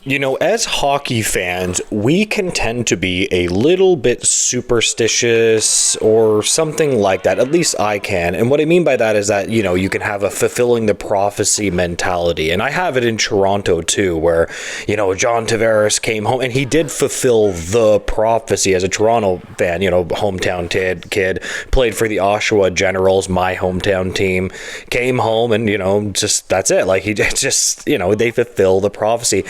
You know, as hockey fans, we can tend to be a little bit superstitious or something like that. At least I can. And what I mean by that is that, you know, you can have a fulfilling the prophecy mentality. And I have it in Toronto too, where, you know, John Tavares came home and he did fulfill the prophecy as a Toronto fan, you know, hometown kid, played for the Oshawa Generals, my hometown team, came home and, you know, just that's it. Like he just, you know, they fulfill the prophecy.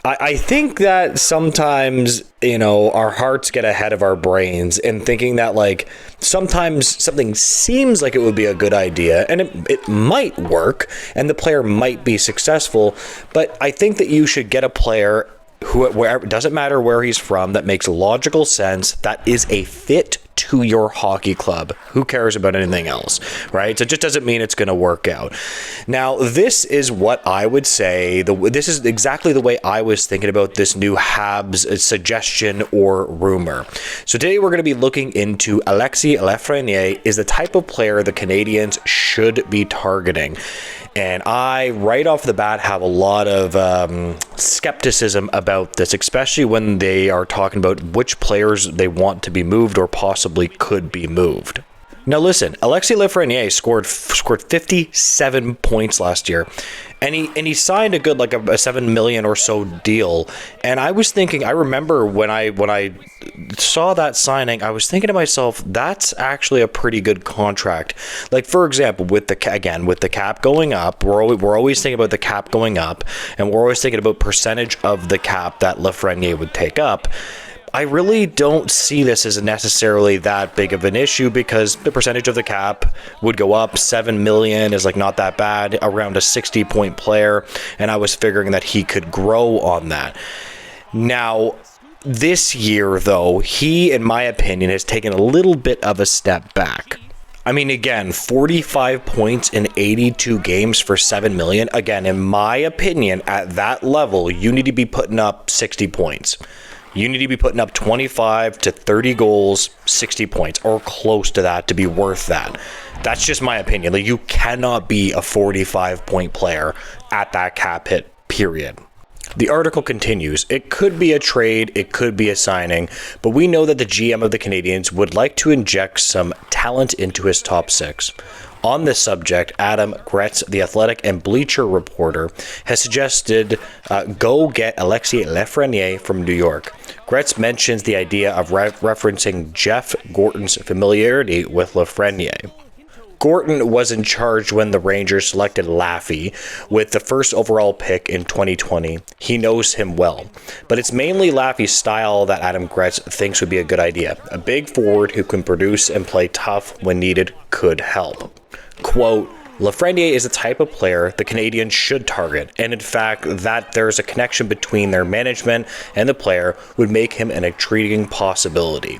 I think that sometimes, you know, our hearts get ahead of our brains in thinking that, like, sometimes something seems like it would be a good idea and it might work and the player might be successful. But I think that you should get a player who, wherever, doesn't matter where he's from, that makes logical sense, that is a fit to your hockey club. Who cares about anything else, right? So it just doesn't mean it's going to work out. Now, this is what I would say. This is exactly the way I was thinking about this new Habs suggestion or rumor. So today we're going to be looking into Alexis Lafreniere is the type of player the Canadiens should be targeting. And I, right off the bat, have a lot of skepticism about this, especially when they are talking about which players they want to be moved or possibly could be moved. Now listen, Alexis Lafreniere scored 57 points last year, and he signed a good, like a 7 million or so deal. And I was thinking, I remember when I saw that signing, I was thinking to myself, that's actually a pretty good contract. Like, for example, with the cap going up, we're always thinking about the cap going up, and we're always thinking about percentage of the cap that Lafreniere would take up. I really don't see this as necessarily that big of an issue because the percentage of the cap would go up. 7 million is like not that bad, around a 60-point player, and I was figuring that he could grow on that. Now, this year, though, he, in my opinion, has taken a little bit of a step back. I mean, again, 45 points in 82 games for 7 million. Again, in my opinion, at that level, you need to be putting up 60 points. You need to be putting up 25 to 30 goals, 60 points, or close to that to be worth that. That's just my opinion. Like, you cannot be a 45-point player at that cap hit, period. The article continues, it could be a trade, it could be a signing, but we know that the GM of the Canadiens would like to inject some talent into his top six. On this subject, Adam Gretz, the Athletic and Bleacher reporter, has suggested go get Alexis Lafreniere from New York. Gretz mentions the idea of referencing Jeff Gorton's familiarity with Lafreniere. Gorton was in charge when the Rangers selected Laffy with the first overall pick in 2020. He knows him well. But it's mainly Laffy's style that Adam Gretz thinks would be a good idea. A big forward who can produce and play tough when needed could help. Quote, Lafreniere is a type of player the Canadiens should target, and in fact, that there's a connection between their management and the player would make him an intriguing possibility.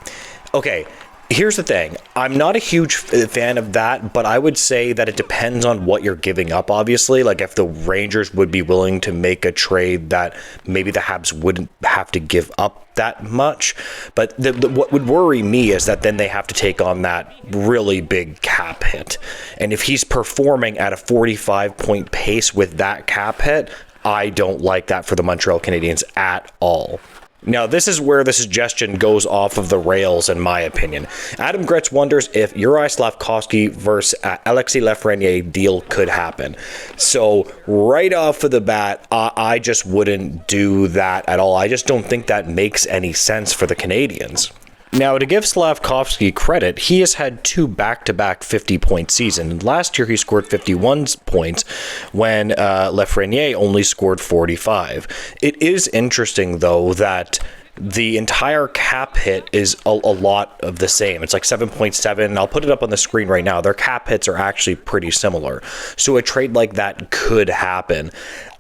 Okay, here's the thing. I'm not a huge fan of that, but I would say that it depends on what you're giving up, obviously. Like, if the Rangers would be willing to make a trade that maybe the Habs wouldn't have to give up that much. But what would worry me is that then they have to take on that really big cap hit. And if he's performing at a 45-point pace with that cap hit, I don't like that for the Montreal Canadiens at all. Now, this is where the suggestion goes off of the rails, in my opinion. Adam Gretz wonders if Uri Slafkovsky versus Alexis Lafreniere deal could happen. So, right off of the bat, I just wouldn't do that at all. I just don't think that makes any sense for the Canadiens. Now, to give Slafkovsky credit, he has had two back-to-back 50-point seasons. Last year, he scored 51 points when Lafreniere only scored 45. It is interesting, though, that the entire cap hit is a lot of the same. It's like 7.7. I'll put it up on the screen right now. Their cap hits are actually pretty similar. So a trade like that could happen.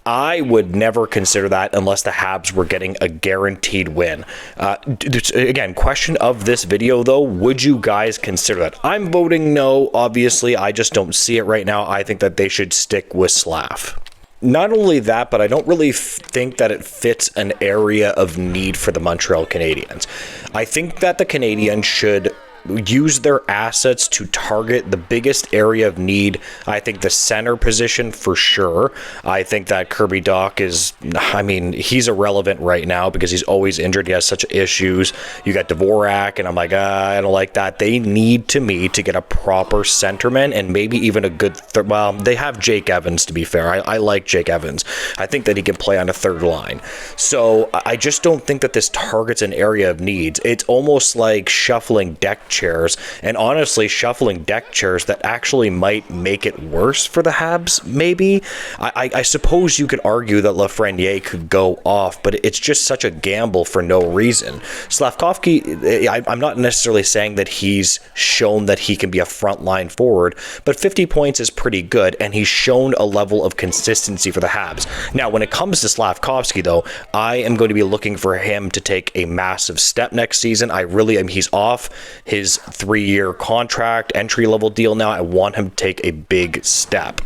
I would never consider that unless the Habs were getting a guaranteed win. Again, question of this video, though, would you guys consider that? I'm voting no, obviously. I just don't see it right now. I think that they should stick with Slav. Not only that, but I don't really think that it fits an area of need for the Montreal Canadiens. I think that the Canadiens should use their assets to target the biggest area of need. I think the center position for sure. I think that Kirby Dach is, I mean, he's irrelevant right now because he's always injured. He has such issues. You got Dvorak, and I'm like, I don't like that. They need, to me, to get a proper centerman and maybe even a good well, they have Jake Evans, to be fair. I like Jake Evans. I think that he can play on a third line. So I just don't think that this targets an area of needs. It's almost like shuffling deck chairs, and honestly, shuffling deck chairs that actually might make it worse for the Habs, maybe. I suppose you could argue that Lafreniere could go off, but it's just such a gamble for no reason. Slafkovsky, I'm not necessarily saying that he's shown that he can be a frontline forward, but 50 points is pretty good, and he's shown a level of consistency for the Habs. Now, when it comes to Slafkovsky, though, I am going to be looking for him to take a massive step next season. I really am. He's off his 3-year contract, entry-level deal now. I want him to take a big step.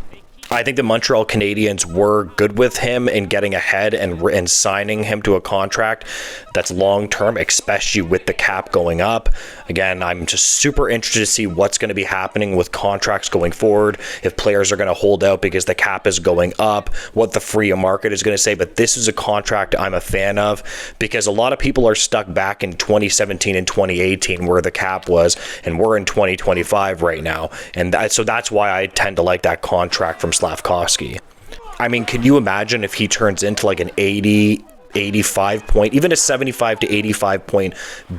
I think the Montreal Canadiens were good with him in getting ahead and signing him to a contract that's long-term, especially with the cap going up. Again, I'm just super interested to see what's going to be happening with contracts going forward, if players are going to hold out because the cap is going up, what the free market is going to say. But this is a contract I'm a fan of because a lot of people are stuck back in 2017 and 2018 where the cap was, and we're in 2025 right now. And so that's why I tend to like that contract from Slafkovsky. I mean, can you imagine if he turns into like an 80, 85 point, even a 75 to 85 point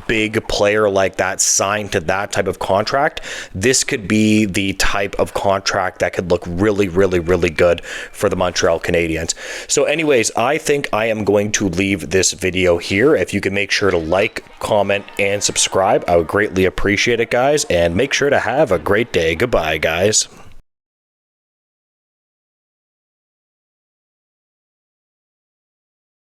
big player like that signed to that type of contract? This could be the type of contract that could look really, really, really good for the Montreal Canadiens. So anyways, I think I am going to leave this video here. If you can make sure to like, comment, and subscribe, I would greatly appreciate it, guys. And make sure to have a great day. Goodbye, guys.